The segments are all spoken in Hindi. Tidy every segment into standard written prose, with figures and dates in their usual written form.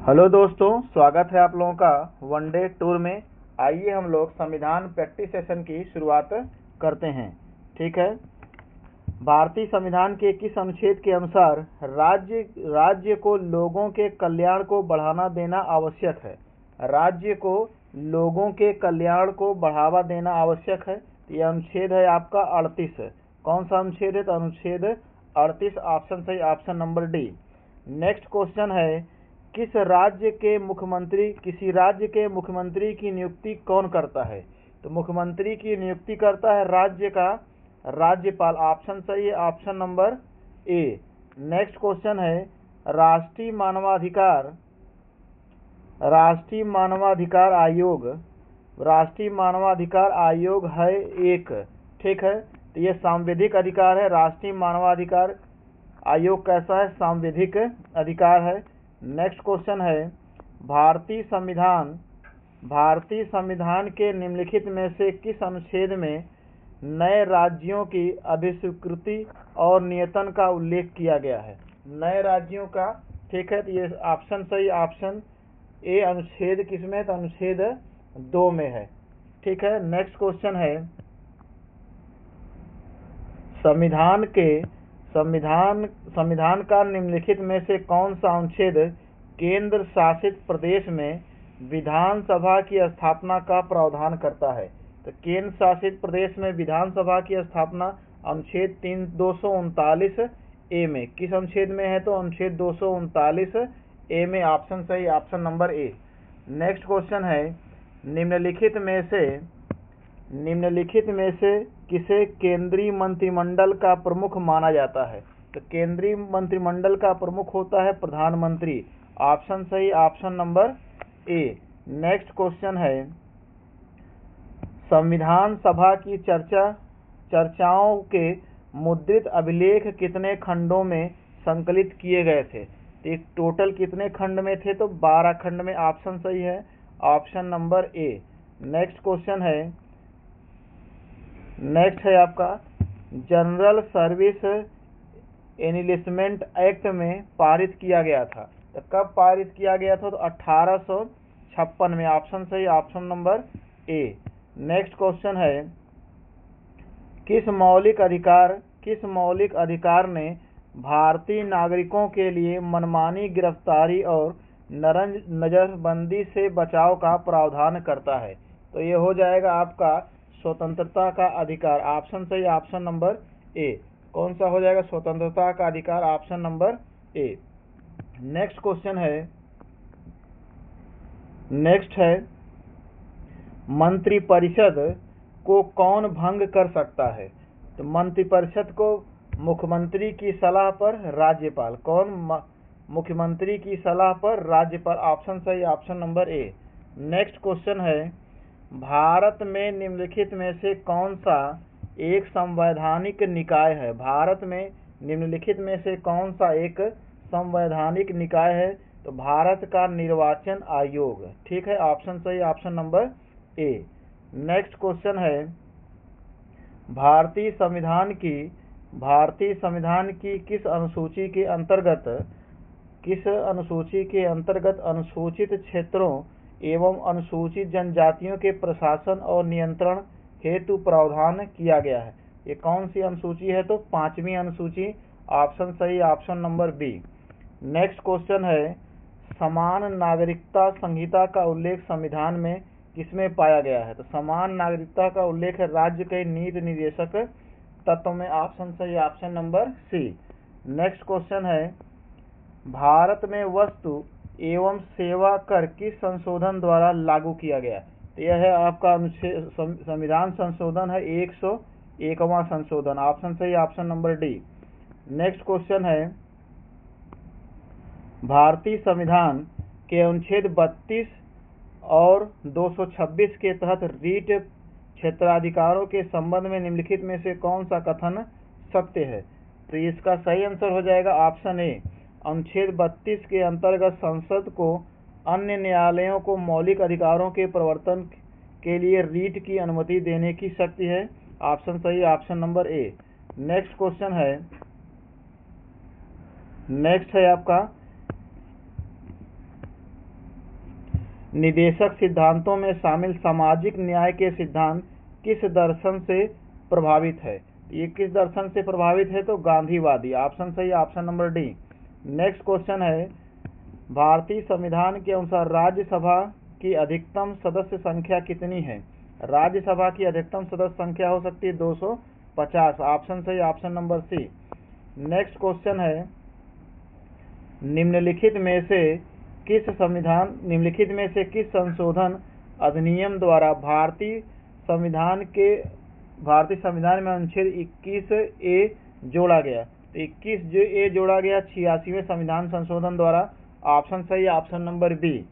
हेलो दोस्तों, स्वागत है आप लोगों का वनडे टूर में। आइए हम लोग संविधान प्रैक्टिस सेशन की शुरुआत करते हैं। ठीक है। भारतीय संविधान के किस अनुच्छेद के अनुसार राज्य को लोगों के कल्याण को बढ़ावा देना आवश्यक है? राज्य को लोगों के कल्याण को बढ़ावा देना आवश्यक है। यह अनुच्छेद है आपका 38। कौन सा अनुच्छेद है? तो अनुच्छेद 38 ऑप्शन सही, option number D. Next question है, किसी राज्य के मुख्यमंत्री की नियुक्ति कौन करता है? तो मुख्यमंत्री की नियुक्ति करता है राज्य का राज्यपाल। ऑप्शन सही है, option number A. Next question है, राष्ट्रीय मानवाधिकार आयोग है एक। ठीक है। तो ये सांविधिक अधिकार है। राष्ट्रीय मानवाधिकार आयोग कैसा है? सांविधिक अधिकार है। नेक्स्ट क्वेश्चन है, भारतीय संविधान के निम्नलिखित में से किस अनुच्छेद में नए राज्यों की अभिस्वीकृति और नियंत्रण का उल्लेख किया गया है? नए राज्यों का। ठीक है। तो ये ऑप्शन सही, ऑप्शन ए। अनुच्छेद किसमें? तो अनुच्छेद 2 में है। ठीक है। नेक्स्ट क्वेश्चन है, संविधान का निम्नलिखित में से कौन सा अनुच्छेद केंद्र शासित प्रदेश में विधानसभा की स्थापना का प्रावधान करता है? तो केंद्र शासित प्रदेश में विधानसभा की स्थापना अनुच्छेद 239 ए में। किस अनुच्छेद में है? तो अनुच्छेद 239 ए में। ऑप्शन सही, option number A. Next question है, निम्नलिखित में से किसे केंद्रीय मंत्रिमंडल का प्रमुख माना जाता है? तो केंद्रीय मंत्रिमंडल का प्रमुख होता है प्रधानमंत्री। ऑप्शन सही, option number A. Next question है, संविधान सभा की चर्चाओं के मुद्रित अभिलेख कितने खंडों में संकलित किए गए थे? तो एक टोटल कितने खंड में थे? तो 12 खंड में। ऑप्शन सही है, option number A. Next question है, नेक्स्ट है आपका, जनरल सर्विस एनलिस्टमेंट एक्ट में पारित किया गया था। तो कब पारित किया गया था? तो 1856 में। ऑप्शन सही, option number A. Next question है, किस मौलिक अधिकार ने भारतीय नागरिकों के लिए मनमानी गिरफ्तारी और नजरबंदी से बचाव का प्रावधान करता है? तो ये हो जाएगा आपका स्वतंत्रता का अधिकार। ऑप्शन सही, ऑप्शन नंबर ए। कौन सा हो जाएगा? स्वतंत्रता का अधिकार, option number A. Next question है, मंत्रिपरिषद को कौन भंग कर सकता है? तो मंत्रिपरिषद को मुख्यमंत्री की सलाह पर राज्यपाल। कौन? मुख्यमंत्री की सलाह पर राज्यपाल। ऑप्शन सही, option number A. Next question है, भारत में निम्नलिखित में से कौन सा एक संवैधानिक निकाय है? भारत में निम्नलिखित में से कौन सा एक संवैधानिक निकाय है? तो भारत का निर्वाचन आयोग। ठीक है। ऑप्शन सही, option number A. Next question है, भारतीय संविधान की किस अनुसूची के अंतर्गत अनुसूचित क्षेत्रों एवं अनुसूचित जनजातियों के प्रशासन और नियंत्रण हेतु प्रावधान किया गया है? ये कौन सी अनुसूची है? तो 5वीं अनुसूची। ऑप्शन सही, option number B. Next question है, समान नागरिकता संहिता का उल्लेख संविधान में किसमें पाया गया है? तो समान नागरिकता का उल्लेख है राज्य के नीति निर्देशक तत्व में। ऑप्शन सही, option number C. Next question है, भारत में वस्तु एवं सेवा कर किस संशोधन द्वारा लागू किया गया? तो यह है आपका संविधान संशोधन है 101वां संशोधन। ऑप्शन सही, option number D. Next question है, भारतीय संविधान के अनुच्छेद 32 और 226 के तहत रीट क्षेत्राधिकारों के संबंध में निम्नलिखित में से कौन सा कथन सत्य है? तो इसका सही आंसर हो जाएगा ऑप्शन ए। अनुच्छेद 32 के अंतर्गत संसद को अन्य न्यायालयों को मौलिक अधिकारों के प्रवर्तन के लिए रीट की अनुमति देने की शक्ति है। ऑप्शन सही, option number A. Next question है, नेक्स्ट है आपका निदेशक सिद्धांतों में शामिल सामाजिक न्याय के सिद्धांत किस दर्शन से प्रभावित है? ये किस दर्शन से प्रभावित है? तो गांधीवादी। ऑप्शन सही, option number D. Next question है, भारतीय संविधान के अनुसार राज्यसभा की अधिकतम सदस्य संख्या कितनी है? राज्यसभा की अधिकतम सदस्य संख्या हो सकती है 250। ऑप्शन सही, option number C. Next question है, निम्नलिखित में से किस संशोधन अधिनियम द्वारा भारतीय संविधान में अनुच्छेद 21A जोड़ा गया? तो 21A जोड़ा गया 86वें संविधान संशोधन द्वारा। ऑप्शन सही, option number B.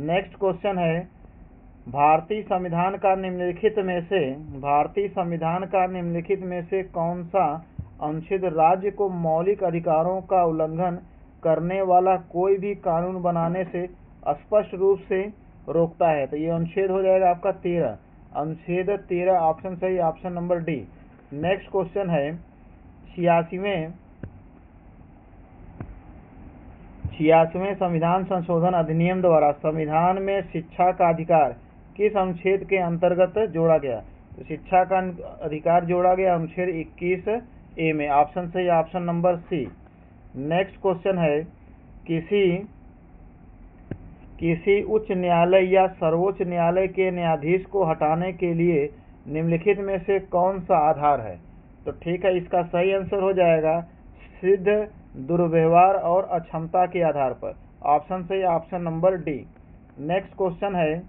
Next question है, भारतीय संविधान का निम्नलिखित में से कौन सा अनुच्छेद राज्य को मौलिक अधिकारों का उल्लंघन करने वाला कोई भी कानून बनाने से स्पष्ट रूप से रोकता है? तो ये अनुच्छेद हो जाएगा आपका 13, अनुच्छेद 13। ऑप्शन सही, option number D. Next question है, 86वें संविधान संशोधन अधिनियम द्वारा संविधान में शिक्षा का अधिकार किस अनुच्छेद के अंतर्गत जोड़ा गया? तो शिक्षा का अधिकार जोड़ा गया अनुच्छेद 21A में। ऑप्शन सही, option number C. Next question है, किसी उच्च न्यायालय या सर्वोच्च न्यायालय के न्यायाधीश को हटाने के लिए निम्नलिखित में से कौन सा आधार है? तो ठीक है, इसका सही आंसर हो जाएगा सिद्ध दुर्व्यवहार और अक्षमता के आधार पर। ऑप्शन सही, option number D. Next question है,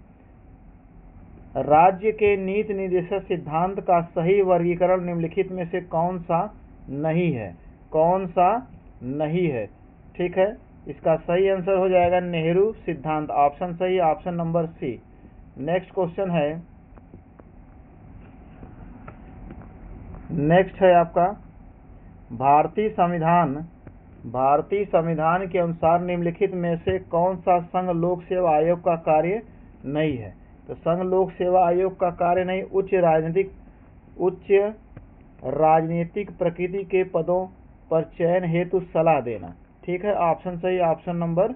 राज्य के नीति निर्देशक सिद्धांत का सही वर्गीकरण निम्नलिखित में से कौन सा नहीं है? कौन सा नहीं है? ठीक है, इसका सही आंसर हो जाएगा नेहरू सिद्धांत। ऑप्शन सही, option number C. Next question है, नेक्स्ट है आपका, भारतीय संविधान के अनुसार निम्नलिखित में से कौन सा संघ लोक सेवा आयोग का कार्य नहीं है? तो संघ लोक सेवा आयोग का कार्य नहीं उच्च राजनीतिक प्रकृति के पदों पर चयन हेतु सलाह देना। ठीक है, ऑप्शन सही, option number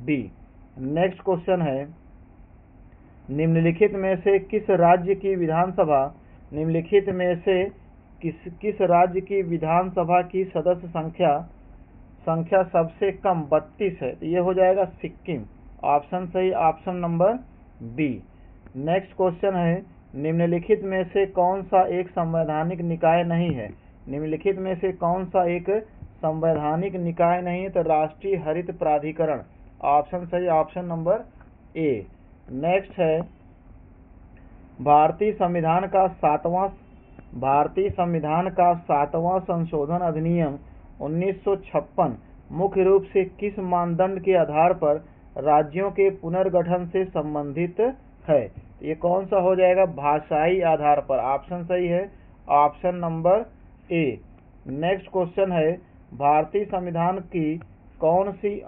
B. Next question है, निम्नलिखित में से किस राज्य की विधानसभा की सदस्य संख्या सबसे कम 32 है? तो ये हो जाएगा सिक्किम। ऑप्शन सही, option number B. Next question है, निम्नलिखित में से कौन सा एक संवैधानिक निकाय नहीं है? निम्नलिखित में से कौन सा एक संवैधानिक निकाय नहीं है? तो राष्ट्रीय हरित प्राधिकरण। ऑप्शन सही, ऑप्शन नंबर ए। नेक्स्ट है, भारतीय संविधान का 7वां संशोधन अधिनियम 1956 मुख्य रूप से किस मानदंड के आधार पर राज्यों के पुनर्गठन से संबंधित है? ये कौन सा हो जाएगा? भाषाई आधार पर। ऑप्शन सही है, option number A. Next question है, भारतीय संविधान की कौन सी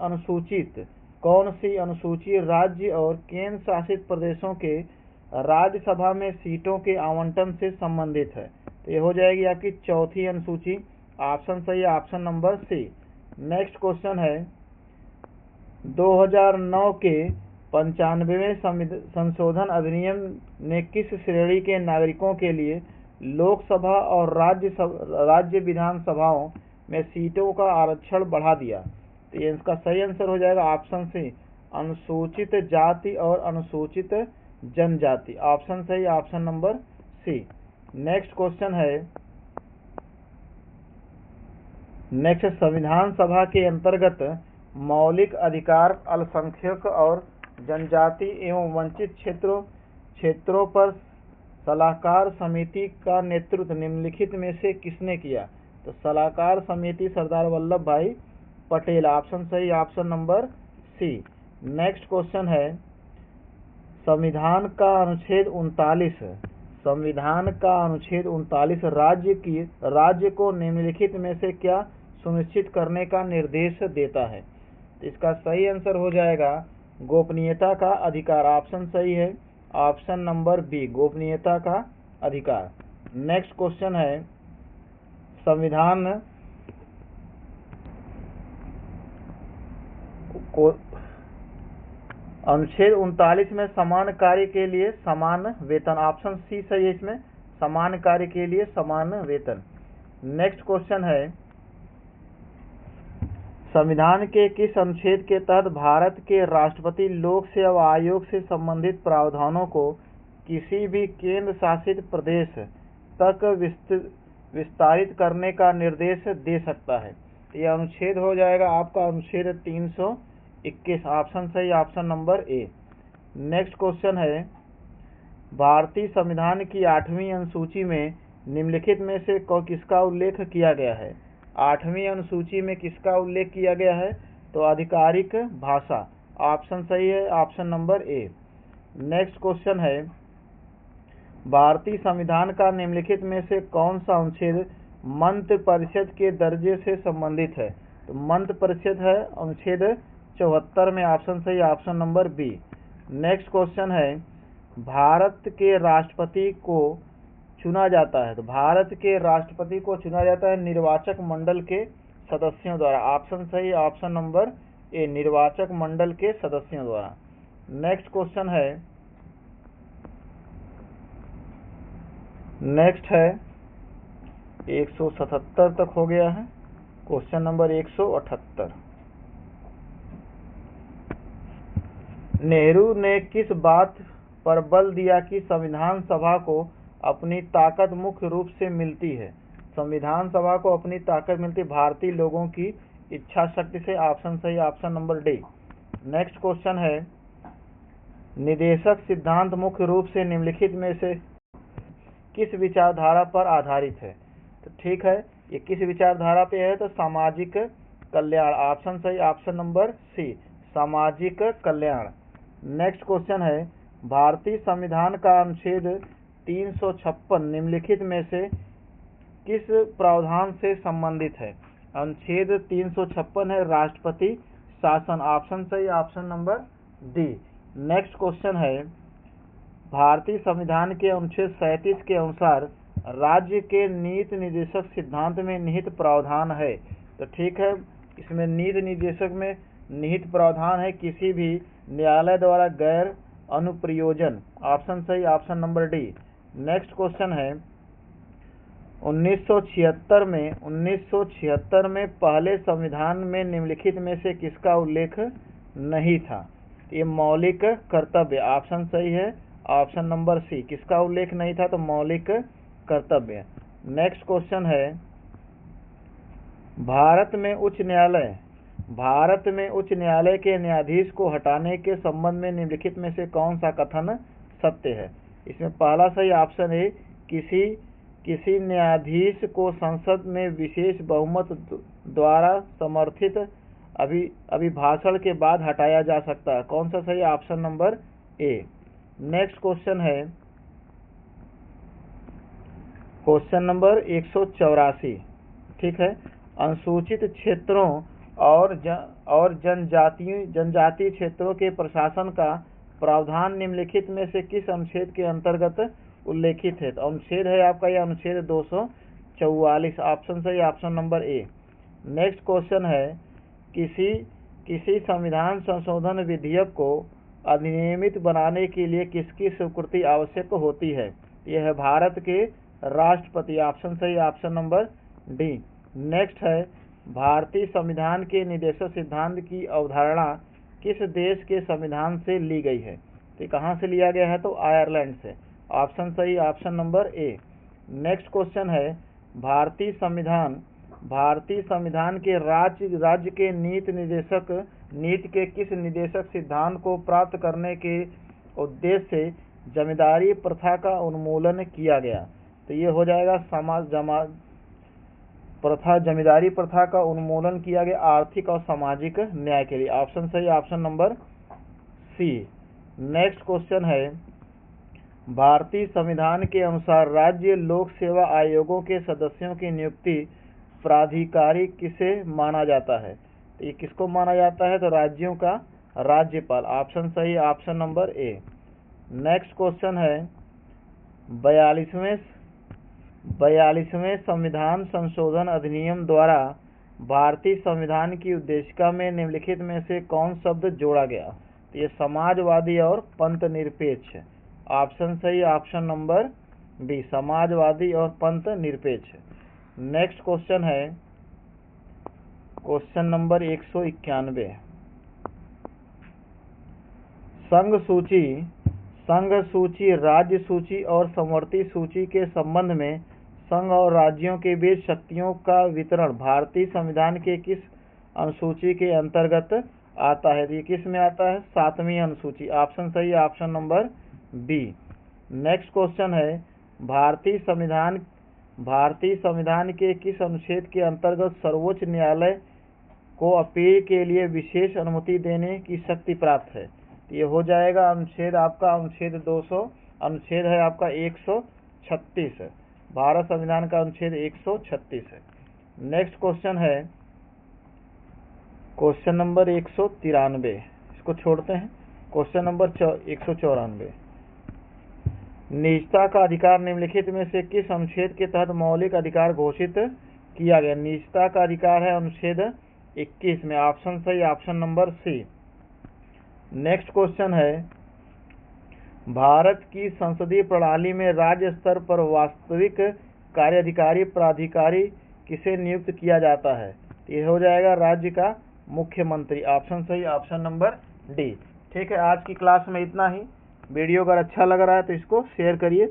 अनुसूची राज्य और केंद्र शासित प्रदेशों के राज्यसभा में सीटों के आवंटन से संबंधित है? तो ये हो जाएगी आपकी चौथी अनुसूची। ऑप्शन सही है, option number C. Next question है, 2009 के 95वें संशोधन अधिनियम ने किस श्रेणी के नागरिकों के लिए लोकसभा और राज्य विधानसभाओं में सीटों का आरक्षण बढ़ा दिया? तो ये इसका सही आंसर हो जाएगा ऑप्शन सी, अनुसूचित जाति और अनुसूचित जनजाति। ऑप्शन सही, option number C. Next question है, नेक्स्ट संविधान सभा के अंतर्गत मौलिक अधिकार अल्पसंख्यक और जनजाति एवं वंचित क्षेत्रों पर सलाहकार समिति का नेतृत्व निम्नलिखित में से किसने किया? तो सलाहकार समिति सरदार वल्लभ भाई पटेल। ऑप्शन सही, option number C. Next question है, संविधान का अनुच्छेद 39 राज्य को निम्नलिखित में से क्या सुनिश्चित करने का निर्देश देता है? तो इसका सही आंसर हो जाएगा गोपनीयता का अधिकार। ऑप्शन सही है, ऑप्शन नंबर बी, गोपनीयता का अधिकार। नेक्स्ट क्वेश्चन है, संविधान को अनुच्छेद 39 में समान कार्य के लिए समान वेतन, ऑप्शन सी सही है इसमें, समान कार्य के लिए समान वेतन। नेक्स्ट क्वेश्चन है, संविधान के किस अनुच्छेद के तहत भारत के राष्ट्रपति लोक सेवा आयोग से संबंधित प्रावधानों को किसी भी केंद्र शासित प्रदेश तक विस्तारित करने का निर्देश दे सकता है? यह अनुच्छेद हो जाएगा आपका अनुच्छेद 321, ऑप्शन सही, option number A. Next question है, भारतीय संविधान की 8वीं अनुसूची में निम्नलिखित में से किसका उल्लेख किया गया है? 8वीं अनुसूची में किसका उल्लेख किया गया है? तो आधिकारिक भाषा, ऑप्शन सही है, option number A. Next question है, भारतीय संविधान का निम्नलिखित में से कौन सा अनुच्छेद मंत्रि परिषद के दर्जे से संबंधित है? तो मंत्रि परिषद है अनुच्छेद 74 में, ऑप्शन सही, option number B. Next question है, भारत के राष्ट्रपति को चुना जाता है, तो भारत के राष्ट्रपति को चुना जाता है निर्वाचक मंडल के सदस्यों द्वारा, ऑप्शन सही, ऑप्शन नंबर ए, निर्वाचक मंडल के सदस्यों द्वारा। नेक्स्ट क्वेश्चन है, नेक्स्ट है 177 तक हो गया है, क्वेश्चन नंबर 178। नेहरू ने किस बात पर बल दिया कि संविधान सभा को अपनी ताकत मुख्य रूप से मिलती है? संविधान सभा को अपनी ताकत मिलती भारतीय लोगों की इच्छा शक्ति से, ऑप्शन सही, option number D. Next question है, निदेशक सिद्धांत मुख्य रूप से निम्नलिखित में से किस विचारधारा पर आधारित है? तो ठीक है, ये किस विचारधारा पे है? तो सामाजिक कल्याण, ऑप्शन सही, ऑप्शन नंबर सी, सामाजिक कल्याण। नेक्स्ट क्वेश्चन है, भारतीय संविधान का अनुच्छेद 356 निम्नलिखित में से किस प्रावधान से संबंधित है? अनुच्छेद 356 है राष्ट्रपति शासन, ऑप्शन सही, option number D. Next question है, भारतीय संविधान के अनुच्छेद 37 के अनुसार राज्य के नीति निर्देशक सिद्धांत में निहित प्रावधान है। तो ठीक है, इसमें नीति निर्देशक में निहित प्रावधान है किसी भी न्यायालय द्वारा गैर अनुप्रयोजन, ऑप्शन सही, option number D. Next question है, 1976 में पहले संविधान में निम्नलिखित में से किसका उल्लेख नहीं था? ये मौलिक कर्तव्य, ऑप्शन सही है, ऑप्शन नंबर सी, किसका उल्लेख नहीं था? तो मौलिक कर्तव्य। नेक्स्ट क्वेश्चन है, भारत में उच्च न्यायालय के न्यायाधीश को हटाने के संबंध में निम्नलिखित में से कौन सा कथन सत्य है? इसमें पहला सही ऑप्शन है, किसी न्यायाधीश को संसद में विशेष बहुमत द्वारा समर्थित अभिभाषण के बाद हटाया जा सकता है। कौन सा सही? Option number A. Next question है क्वेश्चन नंबर 184, ठीक है। अनुसूचित क्षेत्रों और जनजातीय क्षेत्रों के प्रशासन का प्रावधान निम्नलिखित में से किस अनुच्छेद के अंतर्गत उल्लेखित है? तो अनुच्छेद है आपका यह अनुच्छेद 244, ऑप्शन सही, option number A. Next question है, किसी संविधान संशोधन विधेयक को अधिनियमित बनाने के लिए किसकी स्वीकृति आवश्यक होती है? यह है भारत के राष्ट्रपति, ऑप्शन सही, ऑप्शन नंबर डी। नेक्स्ट है, भारतीय संविधान के निदेशक सिद्धांत की अवधारणा किस देश के संविधान से ली गई है? तो कहाँ से लिया गया है? तो आयरलैंड से, ऑप्शन सही, option number A. Next question है, भारतीय संविधान के राज्य के नीति के किस निदेशक सिद्धांत को प्राप्त करने के उद्देश्य से जमींदारी प्रथा का उन्मूलन किया गया? तो ये हो जाएगा जमींदारी प्रथा का उन्मूलन किया गया आर्थिक और सामाजिक न्याय के लिए, ऑप्शन सही, option number C. Next question है, भारतीय संविधान के अनुसार राज्य लोक सेवा आयोगों के सदस्यों की नियुक्ति प्राधिकारी किसे माना जाता है? तो ये किसको माना जाता है? तो राज्यों का राज्यपाल, ऑप्शन सही, option number A. Next question है, 42वें संविधान संशोधन अधिनियम द्वारा भारतीय संविधान की उद्देशिका में निम्नलिखित में से कौन शब्द जोड़ा गया? ये समाजवादी और पंथ निरपेक्ष। ऑप्शन सही, ऑप्शन नंबर बी, समाजवादी और पंथ निरपेक्ष। नेक्स्ट क्वेश्चन है क्वेश्चन नंबर 191। संघ सूची, राज्य सूची और समवर्ती सूची के संबंध में संघ और राज्यों के बीच शक्तियों का वितरण भारतीय संविधान के किस अनुसूची के अंतर्गत आता है? ये किस में आता है? 7वीं अनुसूची। ऑप्शन सही, option number B. Next question है भारतीय संविधान के किस अनुच्छेद के अंतर्गत सर्वोच्च न्यायालय को अपील के लिए विशेष अनुमति देने की शक्ति प्राप्त है? ये हो जाएगा अनुच्छेद आपका अनुच्छेद 200, अनुच्छेद है आपका 136 है, भारत संविधान का अनुच्छेद 136 है। नेक्स्ट क्वेश्चन है क्वेश्चन नंबर 193, इसको छोड़ते हैं। क्वेश्चन नंबर 194, निजता का अधिकार निम्नलिखित में से किस अनुच्छेद के तहत मौलिक अधिकार घोषित किया गया? निजता का अधिकार है अनुच्छेद 21 में। ऑप्शन सही, option number C. Next question है भारत की संसदीय प्रणाली में राज्य स्तर पर वास्तविक कार्याधिकारी प्राधिकारी किसे नियुक्त किया जाता है? ये हो जाएगा राज्य का मुख्यमंत्री। ऑप्शन सही, ऑप्शन नंबर डी। ठीक है, आज की क्लास में इतना ही। वीडियो अगर अच्छा लग रहा है तो इसको शेयर करिए।